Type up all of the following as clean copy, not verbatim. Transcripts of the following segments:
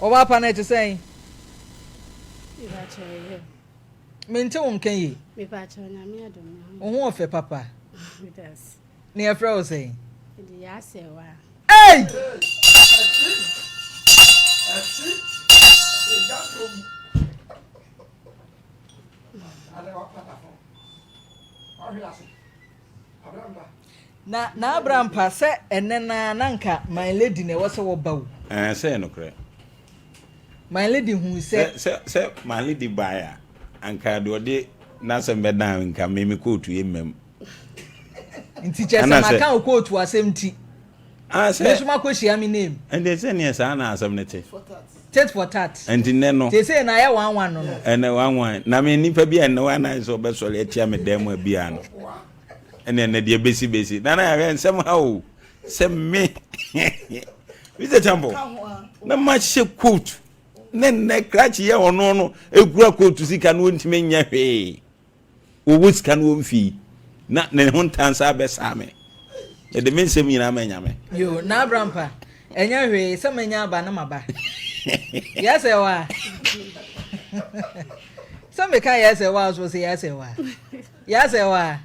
Oba pa na to say. Me ba che. Me nte won kan yi. Me ba che na me adom me. Wo ofe papa. Yes. Ne afra o say. Ndi ya se wa. Hey! Na Abraham pa se enena nanka my lady ne wose wo bawo. Say no kre. My lady hu se my lady buyer anka do de na se medan nka me kotu yemem. Nti chese maka kotu asem ti. Say me suma kwehia me name. And they say near sa na asem nete. Tet for tat. And ne no. They say na ya 11 no no. And 11. Na me nipa bia na wa na so be so le tia me dem bia no. And then the besi. Nana I somehow say me. Mr. Chambo. Na match quote. Ne cratch ye or no egura quote to see can won't me nya hwe. O which can won fee. Na ne hon tansa be same. E de men se mi na manya me. Yo na Abraham enya hwe se manya ba na maba. Yes e wa. Some me kan yes e wa so say yes e wa. Yes e wa.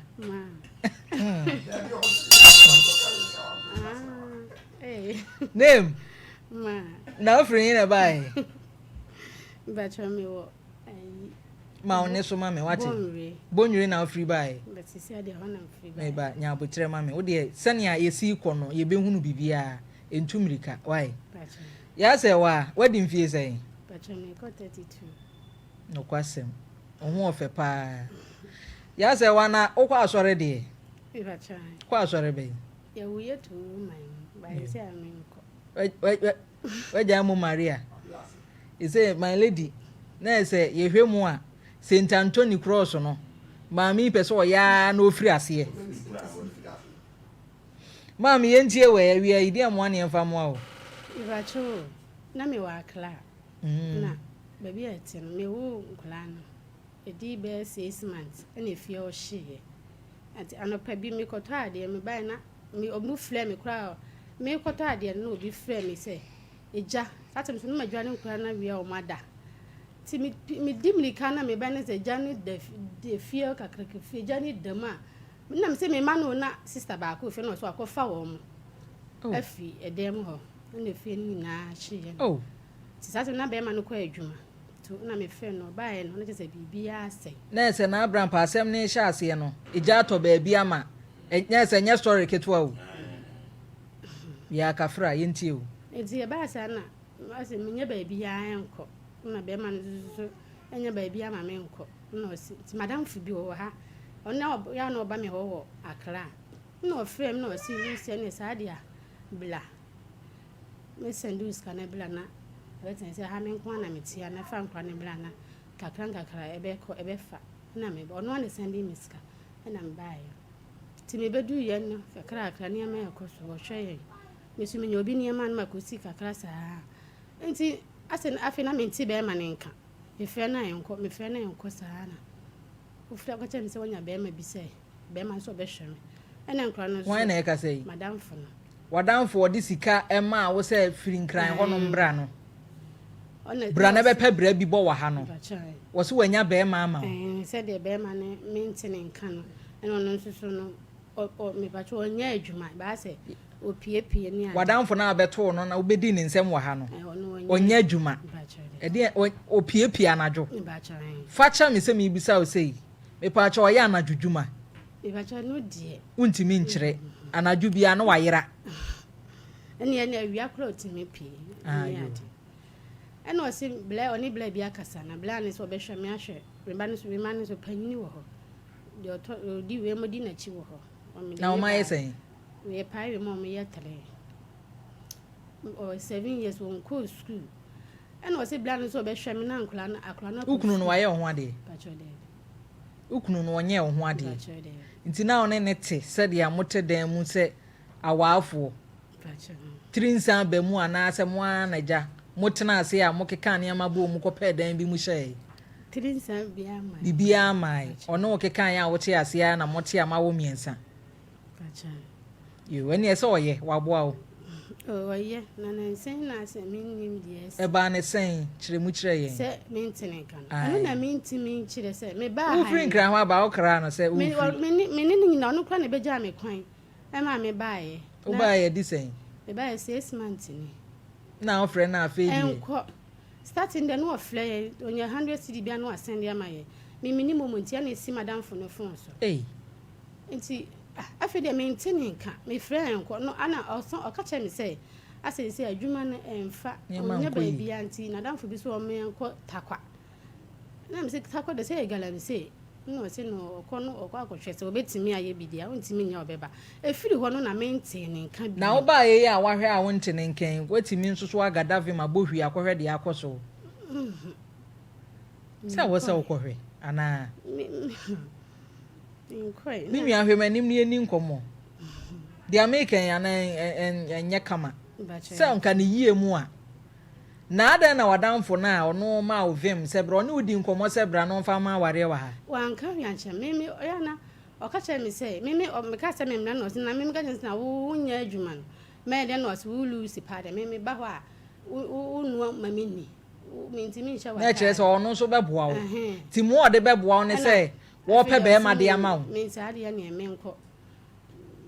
Name Ma. Na free na bai. Ba che me wo. Ma one so ma me wate. Bonwire na free bai. But see ade ho na free bai. Me ba nya abotire ma me. Wo de sania yesi ikono ye behunu bibia entumirika. Why? Ya say wa wedding fee say. Ba che me ko 32. No kwasem. Ohu ofe pa. Ya say wa na okwa asore de. Ba che. Kwa asore be. Ya wo ye to man. Ba say amen ko. Wait, Maria. He say, my lady, na say, ye hwe mu a St. Anthony Cross no. Mami peso ya no free ase. Mami yentie we wi idi am wan yemfa mu a o. Ibacho, na me wa kla. Na, baby eti no me wo nkla no. Edi be 6 months, na efie o hye. Ati anopa bi me koto ade me bai na me omu fle me kra. Me koto ade no obi fle me say eja satem so no madwane nkura na wi a o mada ti mi dimlika na me ba na se jani de fie kakrake fie jani dema na me se me ma no na sister ba ko fie no so akofa wo mo afi edem ho na fie ni na hye oh ti satem na be ma no kwa adwuma to na me fe no ba e no na se bibia ase na se na Abraham pa asem ne hye ase no eja to ba bia ma enya se nya story ketwa o ya kafra yentie o edi e ba sa na ase menye ba bia enko na be ma no enya ba bia ma me enko na osi ti madam fu bi wo ha ona ya na oba me ho wo akra na ofrem na osi rusi na sadia bla me sendu ska na bla na wetin say ha me nko na metia na fa nkwa na bla na kakra ebe ko ebe fa na me ono na sendi miska na mbaye ti me bedu ye no kakra ne ma yakoso wo hwe mesu me nyobi ne ma na makosi kakra saa enti asen afi na menti be ma ne nka me fe na enko saa na ufra ko temi se wonya be ma bi se be ma so be hwe me ena nkra no so wan na e ka sei madam fo no wadam fo di sika e ma wo se firi nkran ho no mbra no bra na be pa bra bi bo wa ha no wo se wanya be ma ama se de be ma ne menti ne nka no ena no so no o me pa cho nya adwuma ba se opie ni a wadamfo na abeto no na obedi ne nsem wa ha no onya adwuma e de opie anadwo facha me se me bisa o sei me pa cha oya anadwudwuma e ba cha no die untimi nkyere anadwo bia no wayera ene awia kro otimi pie ene o se bla oni bla bia kasa na bla ne so be hwe me ahwe reba ne so panyini wo ho de o di we mo di na chi wo ho na o ma yesen we pay mom ye 3 or 7 years won go school and was a bland so be hwem na nkula na akula na ukunu no waye ho ade ukunu no onye ho ade nti na one ne te said ya mote dan mu se awaafo trinsan ba mu ana se mo anaja motena ase ya mokeka ne amabo mu kopɛ dan bi mu hye trinsan bibia mai ono okeka ya wote ase ya na mote amawo miensa yo eni ese oye waboa o Oh, yeah, Nansen, I say, meaning, yes. A ban is saying, Chirimutre, say, meaning, I don't mean to mean, she said, me buy. Who think grandma about Crana said, meaning, no, quite a jam, coin. Am I may buy? Oh, buy a decent. Me buy 6 months in it. Now, friend, I feel starting the no flare on your 100 city be no send ya my me minimum and see madam for no phone so. Eh. And see, I feel they maintaining me friend, no, Anna also, or catch me say, I say, a human and fat, your baby auntie, Madame for this one me and quote takwa. And I'm sick takwa the say, gallery say, no, say no, corner or quack chest, or bet to me, I be there, I want to mean your baby. If you want to maintain, now by a year, what I want to name, what he means to swag a dove in my bush, we are already akoso. So what's so correct, Anna? Mimi are him and him near Nincomo. They are making and yakama. Some can year more. Nada na down for now, no ma of him, Sebra, no dincomo Sebra, no farmer, whatever. One carriage, Mimi, Oyana, or catch me say, Mimi or Macassa Memnanos, and I'm going now, one year, Juman. May then was who lose the party, Mimi Bawa, who want my mini. Natures or no so bebow. Timor the bebow and say, Walk a bear, my dear amount. Means I didn't mean call.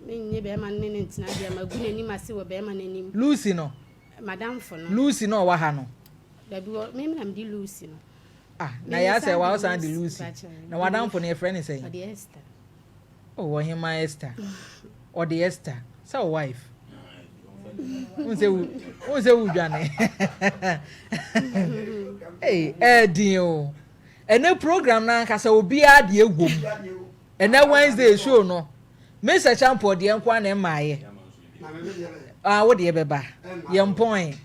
Mean Bearman in Nadia, my good name, I see what Bearman in Lucy no. Madame for no. Lucy no, Wahano. That will maybe I'm the Lucy. Ah, now I say, was Andy Lucy. Now, Madame for near friend is saying, the Esther. Oh, him my Esther. Or the Esther. So, wife. Who's a Johnny? Hey, dear. And no program now, because I will be at the womb. And that Wednesday show no. Mr. Champo, the Unquan and my. Ah, what dear Beba? Young point.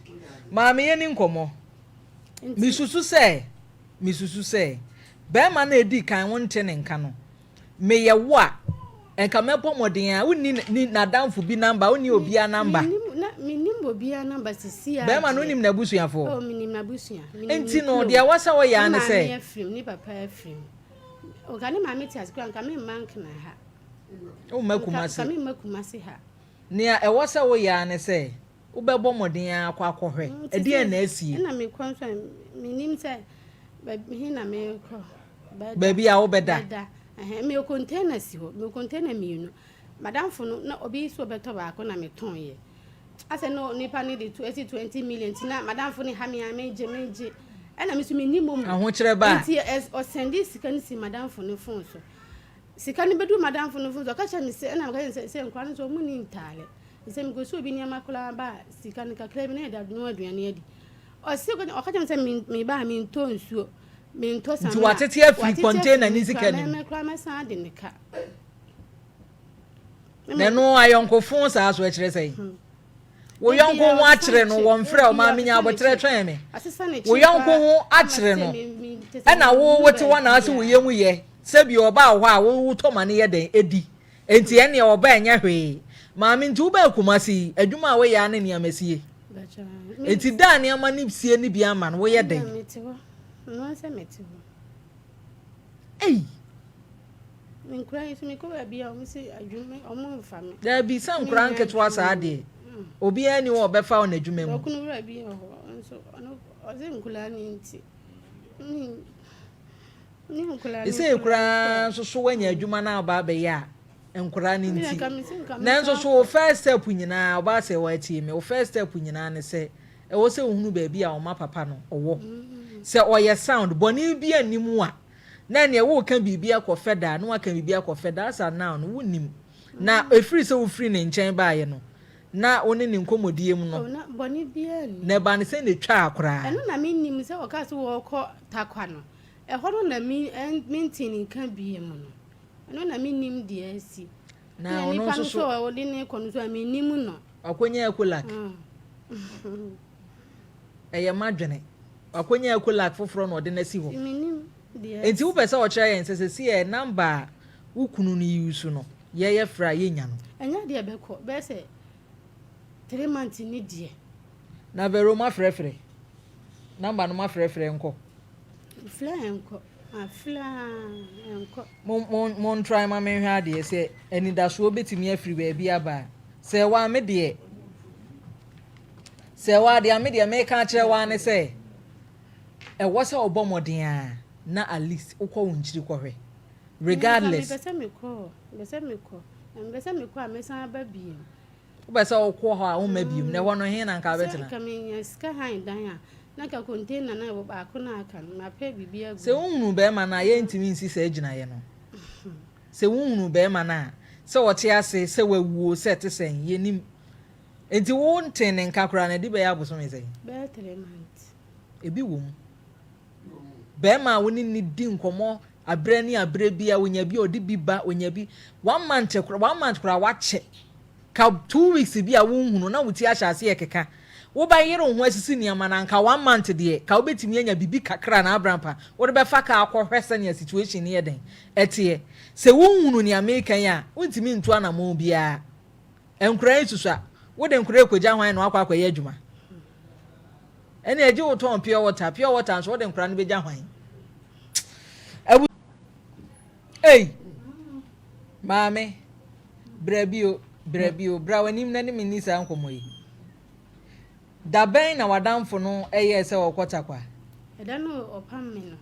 Mammy and Incomo. Missus say, Bearman a dick I want ten and canoe. May ya what? And come up on what dear, we need not down for be number, only will be a number. Minimum be a number to see. Bearman only Nabusia for. Oh, Minimabusia. And Tino, dear, what's our yarn say? Nipper perfume. Oh, can my meet has gone come in man can I have? Oh, Makumasi ha. Near a what's our yarn say? Uber dear, quack or her. A dear Nessie. And I may confirm, meaning say, but he may call. Baby, I'll bet that. I may contain us, you contain a meal. Madame for no obese or better back on a meton. I said, no, Nipa needed 20 million. Tonight, Madame for Hammy, I made Jamie. And I'm assuming minimum. I want you to buy as or send this. Can see Madame for no phone. So, she can't be do Madame for no phone. Catch me say, and I'm going to say, Quanis or money entirely. The same goes to be near Macula bar. She can't claim that no idea near. Or still going to catch me by me in tones. Mean to what it here free contain an easy can cry my son in the car. Then no, I uncle phones as what you say. We young go watching no one frail, mammy, but train me. We young go watching. And I will what one as we young ye. Save you about why we will to money a day, Eddie. Ain't any or bang your way. Mammy, too bad, Kumasi, a do my way, and your messie. It's done near my nips, see any be a man, where day. No, I met you. Hey, inquiries me could be almost a dream or more family. There be some crankets was a day. Or be any or be found a dream. I couldn't be so I didn't could say a crown so when you're Jumana Baba ya and crying. Nanso so first step when you now about say white team or first step when you now say, I was a who baby or my papa or walk. Say or your sound, bonny be any more. Nanny, a walk can be a cofeda, no one can be a cofeda, as a noun, wouldn't him. Now, a free so free in chamber, you know. Now, only in commodium, no, not bonny be never send a child cry. And I mean, him so cast walk taquano. A hold on a mean and maintaining can be a mono. And when I mean him, dear, see. Now, no, so I wouldn't concern me, Nimuno, or when you could like. I imagine. Akwenya akula foforo no de na si ho enti wo pese o kire yen se see e number ukunu ni use no ye fra ye nya no enya de be ko be se 3 months ni die na vero ma frefre number no ma frefre nko fla enko afla enko mon try ma me hwa de se eni da so betimi afri ba bi aba se wa me de se wa de ame de me ka kire wa ne se e wo se obomoden a na at least ukọ wonchiri kwohwe regardless me me ko amesan ba biem ube se okọ ho a wo ma biem na wo no he na nka betina ka me nya ska han dan a na ka container na wo ba ko na aka na pa bibia gu se wonhunu be ma na ye ntimi nsi se agina ye no se wonhunu be ma na se wo te ase se wawuo se te sen ye nim enti wo nten nka kura na di be ya boso me se be 3 months ebi wo mu be ma woni ni di nkomo abre ni abre bia wonya bi odi bi ba wonya bi 1 month kura wache ka 2 weeks bia wonhunu na wuti ahase ye keka wo ba yire ho asisi niama na nka 1 month de ka obetimi anya bibi kakra na abrampa wo de be fa ka akohwese ne situation ne yeden etie se wonhunu ni American ya wontimi ntu anamo bia enkura isusua wo de nkura ekogya hwan na akwa ye adwuma ene eje wo ton pure water so wo de nkura ne begya hwan Mame brabio bra wanim na ne minisa nkomoyi da ben na wadamfo no eye se wokota kwa eda no opam me no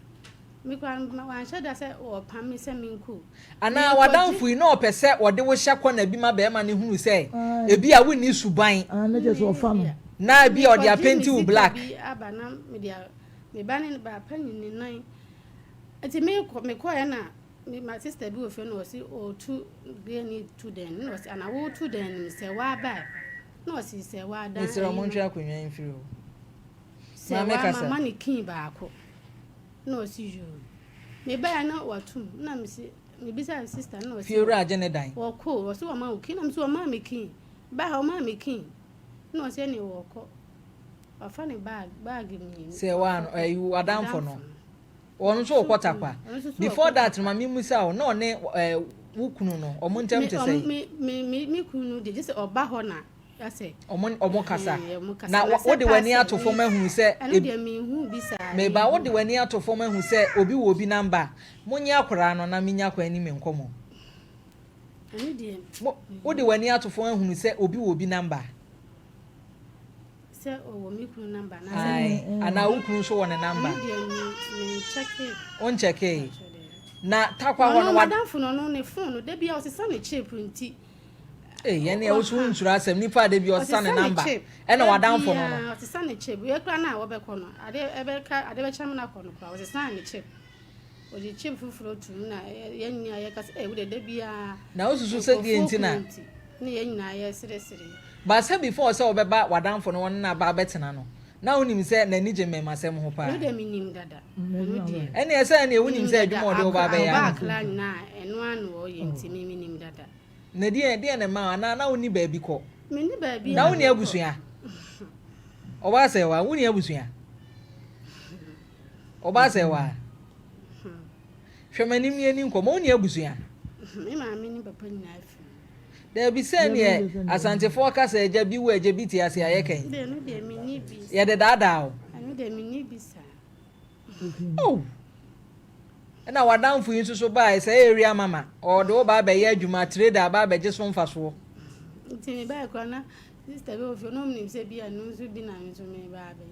mi kwa wan shada se opam me se minku ana wadamfo yi no opese wode wo hya kwa na bi ma be ma ne hunu se ebi a woni suban na je so ofam na bi ode apenti u black aba na me dia me ba ne ba pani ni nan ati me ko ya na my sister bi ofe no si o tu be ni tu den no si ana wo tu den se wa ba no si se wa da ni se mo ntwa akonwa mfiri o se wa mama ni kin ba ako no si ju me ba na wa tu na me si me bi sa sister no si fiora agene dan wo ko wo si wa ma o kin na me si wa ma me kin ba ha o ma me kin no si ni wo ko wa fa ni bag mi se wa no you adamfo no onu so okota kwa before that mama musa o no ne wukunu no omo ntem te say me kunu de just oba ho na ase omo kasa na wo de wani atofo mahu se eno de me hu bi sa me ba wo de wani atofo mahu se obi wo bi number munya akora no na minya kwa ni me nkomo eno de wo de wani atofo mahu se obi wo bi number se o mi kunu number na ai ana wukunu so wona number me check it on check it na takwa hono wadamfo no ne phone de bia o se sane chip nti ye ne o so nsura asem nipa de bia o sane number e na wadamfo no o se sane chip we kra na wo be kono ade be cham na kono kra o se sane chip o di chip fufuro tu na ye nya ye ka se we de bia na o susu se die nti na ne ye nya ye sire ba se before se obeba wadamfo no won na ba betena no na unim se na nije memasem ho pa no de minim dada ene ese na ewunim se adwuma ode oba ba ya ba kla na eno anu o ye nti minim dada na die na ma na uni ba bi ko mini ba bi na uni abusua oba se wa uni abusua oba se wa hwemanim ye ni nko mo uni abusua me ma mini papa ni na afi da bi se ne asantefo kasa eja bi wo eja bi ti ase ayekan de no de mini bi ye de dada o anu de mini bi sa oh na wadamfo yin so ba se area mama o de wo ba ba ye adwuma trader ba ba je so mfaso nti me ba ko na sister be ofio no mnim se bi anu so bi na nso me ba ba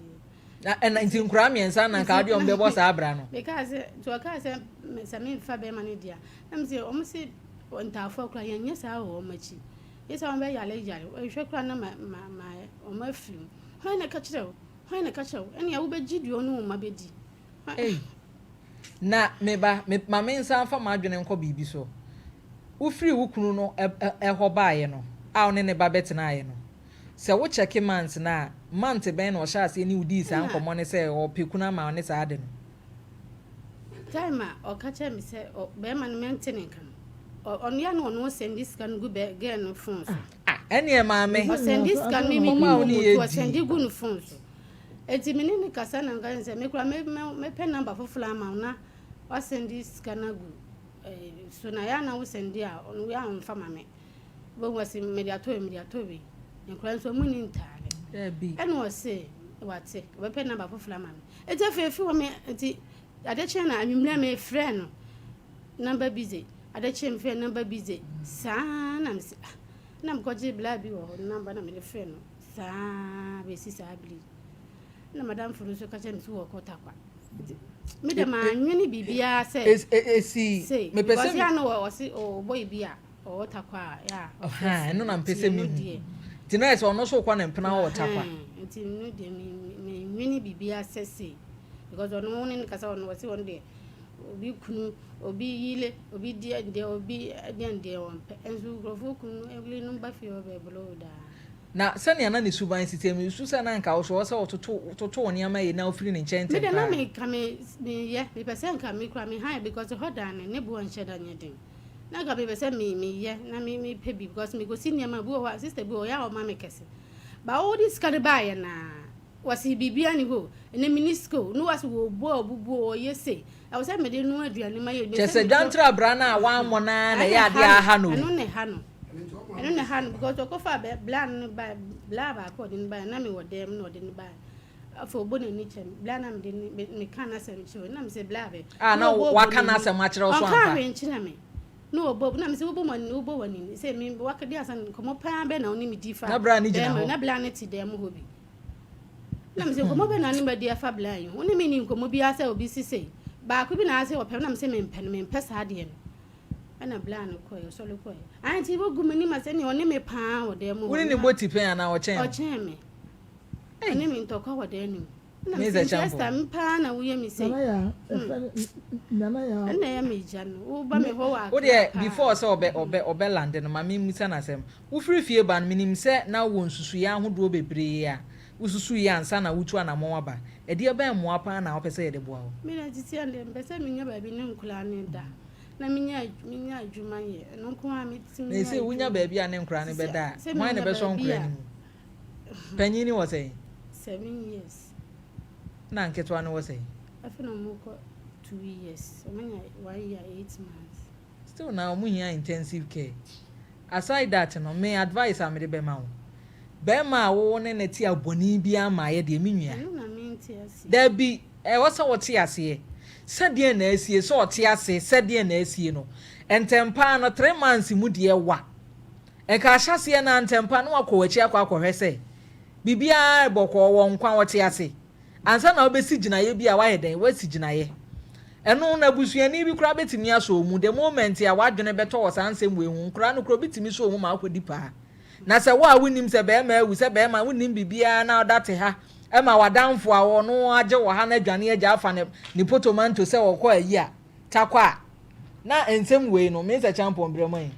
na en nti nkura miensa na ka ade ombe bo sa abra no because to ka se me fa be ma ne dia am se o mo se ontafo kra yenya sa o machi yesa on be yale yale o hwe kra na ma o ma film hwan na ka kire ene ya wo be gidi onu ma be di na meba ma mensa fa ma adwene nko bibi so wo free wo kunu no ho baaye no a one ne ba betena aye no se wo check months na month ben no sha ase ni udi sa nkomo ne se o pekuna ma one sa ade no time o ka che mi se o be ma no maintain kan on ya no no send this can go be get no phone so ene ma me o send this can me o send go no phone so eti mini ni kasa na ngan se me kura me pen number for ama na o send this can go so na ya na wo send dia on we am fa ma me bo wasi mediator bi nkura so mu ni ntare bi ene o se wate we pen number for ama me eti afefi wo me eti ade che na anwumla me frɛ no number busy ade che me frɛ number busy sa na me se na me koje bla bi wo number na me frɛ no sa be si sa bleed na madam furu so ka che msu wo kota kwa me de ma nwini bibia say me pese ya no wo si o boy bia o takwa ya no na mpese mi ti na eso no so kwa na mpena wo takwa nti no de me nwini bibia say because ono ni kasa ono wasi on de obi kunu obi yile obi dia de obi de won pe enzu grofo kunu egli no ba fi obe bloda na sani ana ne suban system su sa na nka wo so toto oni ama ye na ofiri ne nchen me de na me ka me ye me pese nka me kra me high because hoda ne bu on sheda nyedin na ga be pese me ye na me pe bi because me go senior ma bu wa sister bu o ya o ma me kese ba all this can buy na wasi bibia ni ho ene minisco no wasi wo bo obubu o yese I was saying me de no aduane ma ye chese dantra brana wa mona na ya dia ha no eno ne ha no because to kofa blan ba bla ba ko din ba na me wo dem no din ba afo bo na ni chem bla na me me kana sem cho na me se bla be na wa kana sem a kire so anfa ka nchira me no obo na me se obo man obo wani se me waka dia san komo pa be na oni me di fa na bla ni gina na bla na ti dem ho bi na me se komo be na ni ba dia fa bla yin oni me ni komo bi asa obi sise ba ko bi na ase opem na me se me mpesa de no ana bla no koy so lo koy anti bo gumani ma se ni oni me pa wo dem ho woni ni boti pen na o chen me ani me ntokwa wo dem ni me ze champo sister mpa na wo ye mi se nana ya me jano wo ba me ho wa wo de before so obe land no ma me musa na sem wo free fie ban minim se na wo nsusu ya ahodo bebre ya ususu ya ansa na wutu anamon aba e de ba mo apa na wo pese ye de boa wo me na titi ande pese me nya ba bi ne nkula ne da na me nya adwuma ye no ko ha me titi me se wunya ba bi ane nkura ne beda why ne be so nkura ni panyini wo say 7 years na nketwa ne wo say afina mo ko 2 years so manya 1 year 8 months still now mu hia intensive care aside that no me advice am de be ma wo be ma wo ne ne ti aboni bi ama ye de minua na me nti ase da bi wo se wo ti ase sɛdeɛ na asie sɛ ɔte ase sɛdeɛ na asie no entempa no 3 months mu de wa ɛka ahyase na ntempa no akɔ wachi akɔhwɛ sɛ bibia bɔkɔ wɔ nkwa wɔte ase ansa na obesi ginaye bi a wayɛ den wasi ginaye ɛno na busuani bi kura betimi aso mu the moment a wadwene bɛtɔ wɔ sansɛm we hu kura no kura betimi so mu ma akɔdi pa na sɛ wo a wonim sɛ bɛɛma awu sɛ bɛɛma wonim bibia na ɔdate ha ema wadanfo a wo no age wo ha na adwane agya afa ne potomanto se wo kɔ ayi a takwa na ensem wei no me se champion bremai